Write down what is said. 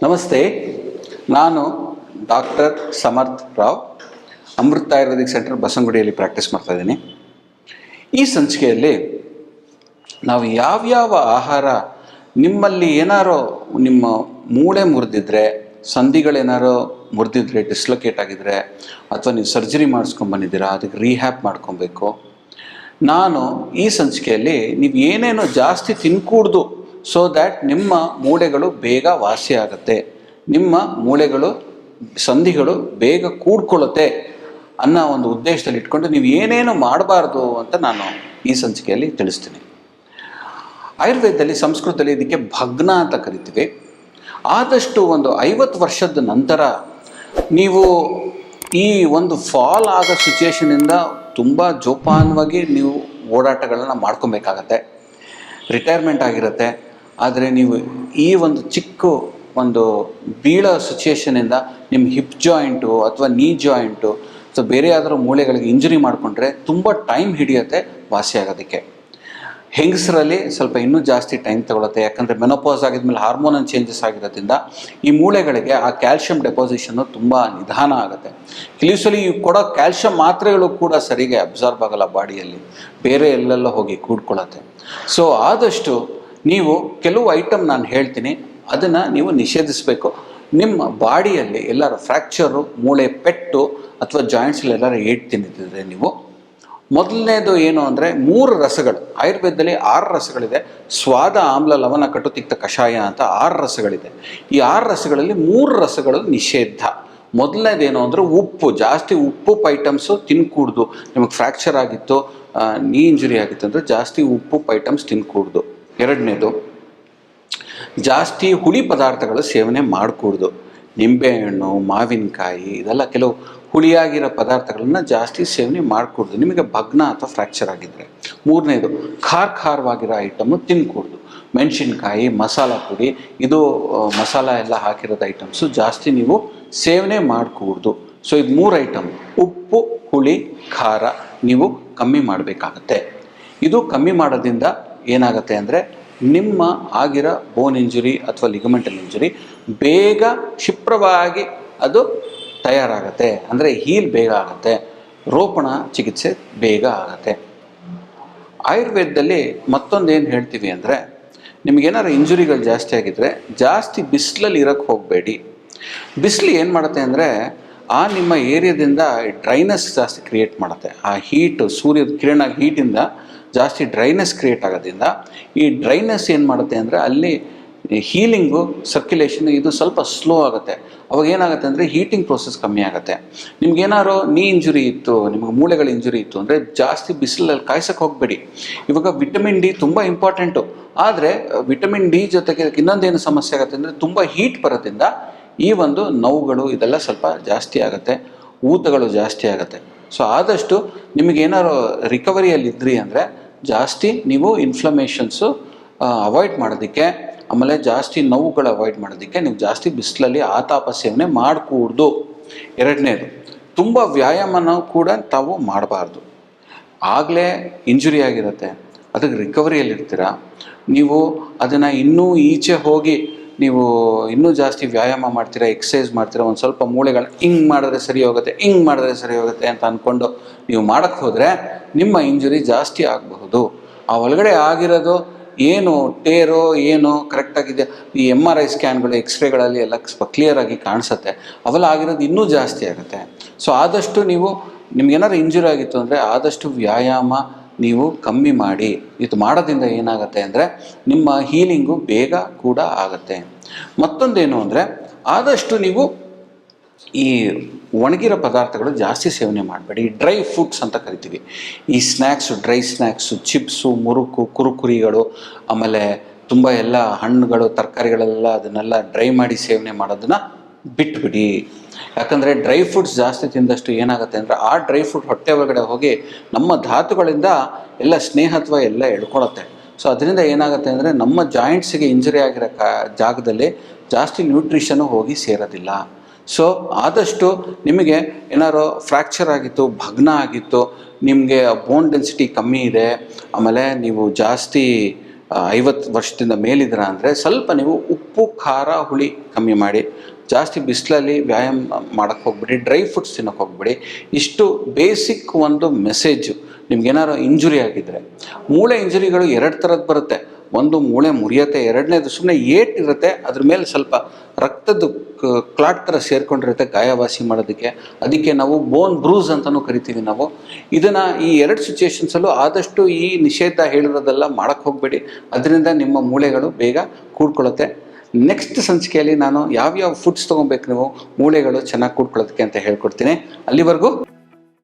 ನಮಸ್ತೆ, ನಾನು ಡಾಕ್ಟರ್ ಸಮರ್ಥ್ ರಾವ್, ಅಮೃತ Ayurvedic centre ಬಸವನಗುಡಿಯಲ್ಲಿ practice ಮಾಡ್ತಾ ಇದ್ದೀನಿ. ಈ ಸಂಚಿಕೆಯಲ್ಲಿ ನಾವು ಯಾವ್ಯಾವ ಆಹಾರ ನಿಮ್ಮಲ್ಲಿ ಏನಾರೋ ನಿಮ್ಮ ಮೂಳೆ ಮುರಿದಿದ್ರೆ, ಸಂಧಿಗಳೇನಾರೋ ಮುರಿದಿದ್ರೆ, ಡಿಸ್ಲೊಕೇಟ್ ಆಗಿದ್ರೆ, ಅಥವಾ ನೀವು ಸರ್ಜರಿ ಮಾಡಿಸ್ಕೊಂಡ್ಬಂದಿದ್ದೀರಾ, ಅದಕ್ಕೆ ರೀಹ್ಯಾಪ್ ಮಾಡ್ಕೊಬೇಕು. ನಾನು ಈ ಸಂಚಿಕೆಯಲ್ಲಿ ನೀವು ಏನೇನೋ ಜಾಸ್ತಿ ತಿನ್ಕೂಡ್ದು, ಸೊ ದ್ಯಾಟ್ ನಿಮ್ಮ ಮೂಳೆಗಳು ಬೇಗ ವಾಸಿ ಆಗುತ್ತೆ, ನಿಮ್ಮ ಮೂಳೆಗಳು ಸಂಧಿಗಳು ಬೇಗ ಕೂಡ್ಕೊಳ್ಳುತ್ತೆ ಅನ್ನೋ ಒಂದು ಉದ್ದೇಶದಲ್ಲಿ ಇಟ್ಕೊಂಡು ನೀವು ಏನೇನು ಮಾಡಬಾರ್ದು ಅಂತ ನಾನು ಈ ಸಂಚಿಕೆಯಲ್ಲಿ ತಿಳಿಸ್ತೀನಿ. ಆಯುರ್ವೇದದಲ್ಲಿ, ಸಂಸ್ಕೃತದಲ್ಲಿ ಇದಕ್ಕೆ ಭಗ್ನ ಅಂತ ಕರಿತೀವಿ. ಆದಷ್ಟು ಒಂದು 50 ವರ್ಷದ ನಂತರ ನೀವು ಈ ಒಂದು ಫಾಲ್ ಆಗೋ ಸಿಚುವೇಶನಿಂದ ತುಂಬ ಜೋಪಾನವಾಗಿ ನೀವು ಓಡಾಟಗಳನ್ನು ಮಾಡ್ಕೊಬೇಕಾಗತ್ತೆ. ರಿಟೈರ್ಮೆಂಟ್ ಆಗಿರುತ್ತೆ, ಆದರೆ ನೀವು ಈ ಒಂದು ಚಿಕ್ಕ ಒಂದು ಬೀಳೋ ಸಿಚುವೇಶನಿಂದ ನಿಮ್ಮ ಹಿಪ್ ಜಾಯಿಂಟು ಅಥವಾ ನೀ ಜಾಯಿಂಟು ಅಥವಾ ಬೇರೆ ಯಾವ್ದಾದ್ರು ಮೂಳೆಗಳಿಗೆ ಇಂಜುರಿ ಮಾಡಿಕೊಂಡ್ರೆ ತುಂಬ ಟೈಮ್ ಹಿಡಿಯುತ್ತೆ ವಾಸಿ ಆಗೋದಕ್ಕೆ. ಹೆಂಗಸರಲ್ಲಿ ಸ್ವಲ್ಪ ಇನ್ನೂ ಜಾಸ್ತಿ ಟೈಮ್ ತಗೊಳುತ್ತೆ, ಯಾಕಂದರೆ ಮೆನೋಪಾಸ್ ಆಗಿದ್ಮೇಲೆ ಹಾರ್ಮೋನಲ್ ಚೇಂಜಸ್ ಆಗಿರೋದ್ರಿಂದ ಈ ಮೂಳೆಗಳಿಗೆ ಆ ಕ್ಯಾಲ್ಶಿಯಂ ಡೆಪಾಸಿಷನ್ನು ತುಂಬ ನಿಧಾನ ಆಗುತ್ತೆ. ಕೆಲಸಲ್ಲಿ ಕೊಡೋ ಕ್ಯಾಲ್ಶಿಯಂ ಮಾತ್ರೆಗಳು ಕೂಡ ಸರಿಗೆ ಅಬ್ಸಾರ್ಬ್ ಆಗಲ್ಲ ಬಾಡಿಯಲ್ಲಿ, ಬೇರೆ ಎಲ್ಲೆಲ್ಲ ಹೋಗಿ ಕೂಡ್ಕೊಳ್ಳುತ್ತೆ. ಸೊ ಆದಷ್ಟು ನೀವು ಕೆಲವು ಐಟಮ್ ನಾನು ಹೇಳ್ತೀನಿ, ಅದನ್ನು ನೀವು ನಿಷೇಧಿಸಬೇಕು. ನಿಮ್ಮ ಬಾಡಿಯಲ್ಲಿ ಎಲ್ಲರೂ ಫ್ರ್ಯಾಕ್ಚರು, ಮೂಳೆ ಪೆಟ್ಟು ಅಥವಾ ಜಾಯಿಂಟ್ಸಲ್ಲಿ ಎಲ್ಲರೂ ಏಟ್ ತಿಂದಿದ್ದರೆ ನೀವು, ಮೊದಲನೇದು ಏನು ಅಂದರೆ 3 ರಸಗಳು. ಆಯುರ್ವೇದದಲ್ಲಿ 6 ರಸಗಳಿದೆ. ಸ್ವಾದ, ಆಮ್ಲ, ಲವಣ, ಕಟು, ತಿಕ್ತ, ಕಷಾಯ ಅಂತ 6 ರಸಗಳಿದೆ. ಈ 6 ರಸಗಳಲ್ಲಿ 3 ರಸಗಳು ನಿಷೇಧ. ಮೊದಲನೇದೇನು ಅಂದರೆ ಉಪ್ಪು, ಜಾಸ್ತಿ ಉಪ್ಪು ಐಟಮ್ಸು ತಿನ್ಕೂಡ್ದು. ನಿಮಗೆ ಫ್ರ್ಯಾಕ್ಚರ್ ಆಗಿತ್ತು, ನೀ ಇಂಜುರಿ ಆಗಿತ್ತು ಅಂದರೆ ಜಾಸ್ತಿ ಉಪ್ಪು ಐಟಮ್ಸ್ ತಿನ್ಕೂಡ್ದು. ಎರಡನೇದು, ಜಾಸ್ತಿ ಹುಳಿ ಪದಾರ್ಥಗಳು ಸೇವನೆ ಮಾಡಕೂಡ್ದು. ನಿಂಬೆಹಣ್ಣು, ಮಾವಿನಕಾಯಿ, ಇದೆಲ್ಲ ಕೆಲವು ಹುಳಿಯಾಗಿರೋ ಪದಾರ್ಥಗಳನ್ನು ಜಾಸ್ತಿ ಸೇವನೆ ಮಾಡಕೂಡ್ದು ನಿಮಗೆ ಭಗ್ನ ಅಥವಾ ಫ್ರ್ಯಾಕ್ಚರ್ ಆಗಿದ್ದರೆ. ಮೂರನೇದು, ಖಾರವಾಗಿರೋ ಐಟಮು ತಿನ್ಕೂಡ್ದು. ಮೆಣಸಿನ್ಕಾಯಿ, ಮಸಾಲ ಪುಡಿ, ಇದು ಮಸಾಲ ಎಲ್ಲ ಹಾಕಿರೋದು ಐಟಮ್ಸು ಜಾಸ್ತಿ ನೀವು ಸೇವನೆ ಮಾಡಕೂಡ್ದು. ಸೊ ಇದು 3 ಐಟಮ್, ಉಪ್ಪು, ಹುಳಿ, ಖಾರ ನೀವು ಕಮ್ಮಿ ಮಾಡಬೇಕಾಗತ್ತೆ. ಇದು ಕಮ್ಮಿ ಮಾಡೋದ್ರಿಂದ ಏನಾಗುತ್ತೆ ಅಂದರೆ ನಿಮ್ಮ ಆಗಿರೋ ಬೋನ್ ಇಂಜುರಿ ಅಥವಾ ಲಿಗಮೆಂಟಲ್ ಇಂಜುರಿ ಬೇಗ ಕ್ಷಿಪ್ರವಾಗಿ ಅದು ತಯಾರಾಗತ್ತೆ, ಅಂದರೆ ಹೀಲ್ ಬೇಗ ಆಗುತ್ತೆ, ರೋಪಣ ಚಿಕಿತ್ಸೆ ಬೇಗ ಆಗುತ್ತೆ. ಆಯುರ್ವೇದದಲ್ಲಿ ಮತ್ತೊಂದು ಏನು ಹೇಳ್ತೀವಿ ಅಂದರೆ, ನಿಮಗೇನಾದ್ರು ಇಂಜುರಿಗಳು ಜಾಸ್ತಿ ಆಗಿದ್ದರೆ ಜಾಸ್ತಿ ಬಿಸಿಲಲ್ಲಿ ಇರೋಕ್ಕೆ ಹೋಗಬೇಡಿ. ಬಿಸಿಲು ಏನು ಮಾಡುತ್ತೆ ಅಂದರೆ ಆ ನಿಮ್ಮ ಏರಿಯಾದಿಂದ ಡ್ರೈನೆಸ್ ಜಾಸ್ತಿ ಕ್ರಿಯೇಟ್ ಮಾಡುತ್ತೆ. ಆ ಹೀಟು, ಸೂರ್ಯದ ಕಿರಣ ಹೀಟಿಂದ ಜಾಸ್ತಿ ಡ್ರೈನೆಸ್ ಕ್ರಿಯೇಟ್ ಆಗೋದ್ರಿಂದ ಈ ಡ್ರೈನೆಸ್ ಏನು ಮಾಡುತ್ತೆ ಅಂದರೆ ಅಲ್ಲಿ ಹೀಲಿಂಗು, ಸರ್ಕ್ಯುಲೇಷನ್ ಇದು ಸ್ವಲ್ಪ ಸ್ಲೋ ಆಗುತ್ತೆ. ಅವಾಗ ಏನಾಗುತ್ತೆ ಅಂದರೆ ಹೀಟಿಂಗ್ ಪ್ರೋಸೆಸ್ ಕಮ್ಮಿ ಆಗುತ್ತೆ. ನಿಮ್ಗೇನಾದ್ರು ನೀ ಇಂಜುರಿ ಇತ್ತು, ನಿಮಗೆ ಮೂಳೆಗಳ ಇಂಜುರಿ ಇತ್ತು ಅಂದರೆ ಜಾಸ್ತಿ ಬಿಸಿಲಲ್ಲಿ ಕಾಯ್ಸೋಕ್ಕೆ ಹೋಗಬೇಡಿ. ಇವಾಗ ವಿಟಮಿನ್ ಡಿ ತುಂಬ ಇಂಪಾರ್ಟೆಂಟು, ಆದರೆ ವಿಟಮಿನ್ ಡಿ ಜೊತೆಗೆ ಇನ್ನೊಂದೇನು ಸಮಸ್ಯೆ ಆಗುತ್ತೆ ಅಂದರೆ ತುಂಬ ಹೀಟ್ ಬರೋದ್ರಿಂದ ಈ ಒಂದು ನೋವುಗಳು ಇದೆಲ್ಲ ಸ್ವಲ್ಪ ಜಾಸ್ತಿ ಆಗುತ್ತೆ, ಊತಗಳು ಜಾಸ್ತಿ ಆಗುತ್ತೆ. ಸೊ ಆದಷ್ಟು ನಿಮಗೇನಾದ್ರು ರಿಕವರಿಯಲ್ಲಿದ್ರಿ ಅಂದರೆ ಜಾಸ್ತಿ ನೀವು ಇನ್ಫ್ಲಮೇಷನ್ಸು ಅವಾಯ್ಡ್ ಮಾಡೋದಕ್ಕೆ, ಆಮೇಲೆ ಜಾಸ್ತಿ ನೋವುಗಳು ಅವಾಯ್ಡ್ ಮಾಡೋದಕ್ಕೆ ನೀವು ಜಾಸ್ತಿ ಬಿಸಿಲಲ್ಲಿ ಆತಾಪ ಸೇವನೆ ಮಾಡಕೂಡ್ದು. ಎರಡನೇದು, ತುಂಬ ವ್ಯಾಯಾಮನ ಕೂಡ ತಾವು ಮಾಡಬಾರ್ದು. ಆಗಲೇ ಇಂಜುರಿ ಆಗಿರುತ್ತೆ, ಅದಕ್ಕೆ ರಿಕವರಿಯಲ್ಲಿರ್ತೀರ, ನೀವು ಅದನ್ನು ಇನ್ನೂ ಈಚೆ ಹೋಗಿ ನೀವು ಇನ್ನೂ ಜಾಸ್ತಿ ವ್ಯಾಯಾಮ ಮಾಡ್ತೀರಾ, ಎಕ್ಸಸೈಸ್ ಮಾಡ್ತೀರಾ, ಒಂದು ಸ್ವಲ್ಪ ಮೂಳೆಗಳು ಹಿಂಗೆ ಮಾಡಿದ್ರೆ ಸರಿ ಹೋಗುತ್ತೆ, ಹಿಂಗೆ ಮಾಡಿದ್ರೆ ಸರಿ ಹೋಗುತ್ತೆ ಅಂತ ಅಂದ್ಕೊಂಡು ನೀವು ಮಾಡೋಕ್ಕೆ ಹೋದರೆ ನಿಮ್ಮ ಇಂಜುರಿ ಜಾಸ್ತಿ ಆಗಬಹುದು. ಆ ಒಳಗಡೆ ಆಗಿರೋದು ಏನು ಟೇರೋ ಏನು ಕರೆಕ್ಟಾಗಿದೆ, ಈ MRI ಸ್ಕ್ಯಾನ್ಗಳು, ಎಕ್ಸ್ರೇಗಳಲ್ಲಿ ಎಲ್ಲ ಕ್ಲಿಯರಾಗಿ ಕಾಣಿಸುತ್ತೆ, ಅವೆಲ್ಲ ಆಗಿರೋದು ಇನ್ನೂ ಜಾಸ್ತಿ ಆಗುತ್ತೆ. ಸೊ ಆದಷ್ಟು ನೀವು, ನಿಮ್ಗೇನಾದ್ರು ಇಂಜುರಿ ಆಗಿತ್ತು ಅಂದರೆ ಆದಷ್ಟು ವ್ಯಾಯಾಮ ನೀವು ಕಮ್ಮಿ ಮಾಡಿ. ಇದು ಮಾಡೋದ್ರಿಂದ ಏನಾಗುತ್ತೆ ಅಂದರೆ ನಿಮ್ಮ ಹೀಲಿಂಗು ಬೇಗ ಕೂಡ ಆಗುತ್ತೆ. ಮತ್ತೊಂದೇನು ಅಂದರೆ ಆದಷ್ಟು ನೀವು ಈ ಒಣಗಿರೋ ಪದಾರ್ಥಗಳು ಜಾಸ್ತಿ ಸೇವನೆ ಮಾಡಬೇಡಿ. ಡ್ರೈ ಫುಡ್ಸ್ ಅಂತ ಕರಿತೀವಿ. ಈ ಸ್ನ್ಯಾಕ್ಸು, ಡ್ರೈ ಸ್ನ್ಯಾಕ್ಸು, ಚಿಪ್ಸು, ಮುರುಕು, ಕುರುಕುರಿಗಳು, ಆಮೇಲೆ ತುಂಬ ಎಲ್ಲ ಹಣ್ಣುಗಳು, ತರಕಾರಿಗಳೆಲ್ಲ ಅದನ್ನೆಲ್ಲ ಡ್ರೈ ಮಾಡಿ ಸೇವನೆ ಮಾಡೋದನ್ನು ಬಿಟ್ಬಿಡಿ. ಯಾಕಂದರೆ ಡ್ರೈ ಫ್ರೂಟ್ಸ್ ಜಾಸ್ತಿ ತಿಂದಷ್ಟು ಏನಾಗುತ್ತೆ ಅಂದರೆ ಆ ಡ್ರೈ ಫ್ರೂಟ್ ಹೊಟ್ಟೆ ಒಳಗಡೆ ಹೋಗಿ ನಮ್ಮ ಧಾತುಗಳಿಂದ ಎಲ್ಲ ಸ್ನೇಹತ್ವ ಎಲ್ಲ ಎಳ್ಕೊಳುತ್ತೆ. ಸೊ ಅದರಿಂದ ಏನಾಗುತ್ತೆ ಅಂದರೆ ನಮ್ಮ ಜಾಯಿಂಟ್ಸಿಗೆ ಇಂಜುರಿ ಆಗಿರೋ ಜಾಗದಲ್ಲಿ ಜಾಸ್ತಿ ನ್ಯೂಟ್ರಿಷನ್ನು ಹೋಗಿ ಸೇರೋದಿಲ್ಲ. ಸೊ ಆದಷ್ಟು ನಿಮಗೆ ಏನಾದ್ರು ಫ್ರ್ಯಾಕ್ಚರ್ ಆಗಿತ್ತು, ಭಗ್ನ ಆಗಿತ್ತು, ನಿಮಗೆ ಬೋನ್ ಡೆನ್ಸಿಟಿ ಕಮ್ಮಿ ಇದೆ, ಆಮೇಲೆ ನೀವು ಜಾಸ್ತಿ 50 ವರ್ಷದಿಂದ ಮೇಲಿದ್ದೀರ ಅಂದರೆ ಸ್ವಲ್ಪ ನೀವು ಉಪ್ಪು ಖಾರ ಹುಳಿ ಕಮ್ಮಿ ಮಾಡಿ, ಜಾಸ್ತಿ ಬಿಸಿಲಲ್ಲಿ ವ್ಯಾಯಾಮ ಮಾಡೋಕ್ಕೆ ಹೋಗ್ಬಿಡಿ, ಡ್ರೈ ಫ್ರೂಟ್ಸ್ ತಿನ್ನೋಕ್ಕೆ ಹೋಗ್ಬಿಡಿ. ಇಷ್ಟು ಬೇಸಿಕ್ ಒಂದು ಮೆಸೇಜು. ನಿಮ್ಗೇನಾರು ಇಂಜುರಿ ಆಗಿದ್ದರೆ, ಮೂಳೆ ಇಂಜುರಿಗಳು 2 ಥರದ್ದು ಬರುತ್ತೆ. ಒಂದು ಮೂಳೆ ಮುರಿಯತ್ತೆ, ಎರಡನೇದು ಸುಮ್ಮನೆ ಏಟಿರುತ್ತೆ, ಅದ್ರ ಮೇಲೆ ಸ್ವಲ್ಪ ರಕ್ತದ ಕ್ಲಾಟ್ ಥರ ಸೇರ್ಕೊಂಡಿರುತ್ತೆ ಗಾಯವಾಸಿ ಮಾಡೋದಕ್ಕೆ. ಅದಕ್ಕೆ ನಾವು ಬೋನ್ ಬ್ರೂಸ್ ಅಂತಲೂ ಕರಿತೀವಿ ನಾವು. ಇದನ್ನು ಈ 2 ಸಿಚುಯೇಷನ್ಸಲ್ಲೂ ಆದಷ್ಟು ಈ ನಿಷೇಧ ಹೇಳಿರೋದೆಲ್ಲ ಮಾಡೋಕ್ಕೆ ಹೋಗಬೇಡಿ. ಅದರಿಂದ ನಿಮ್ಮ ಮೂಳೆಗಳು ಬೇಗ ಕೂಡ್ಕೊಳ್ಳುತ್ತೆ. ನೆಕ್ಸ್ಟ್ ಸಂಚಿಕೆಯಲ್ಲಿ ನಾನು ಯಾವ್ಯಾವ ಫುಡ್ಸ್ ತೊಗೊಬೇಕು ನೀವು ಮೂಳೆಗಳು ಚೆನ್ನಾಗಿ ಕೂಡ್ಕೊಳ್ಳೋದಕ್ಕೆ ಅಂತ ಹೇಳ್ಕೊಡ್ತೀನಿ. ಅಲ್ಲಿವರೆಗೂ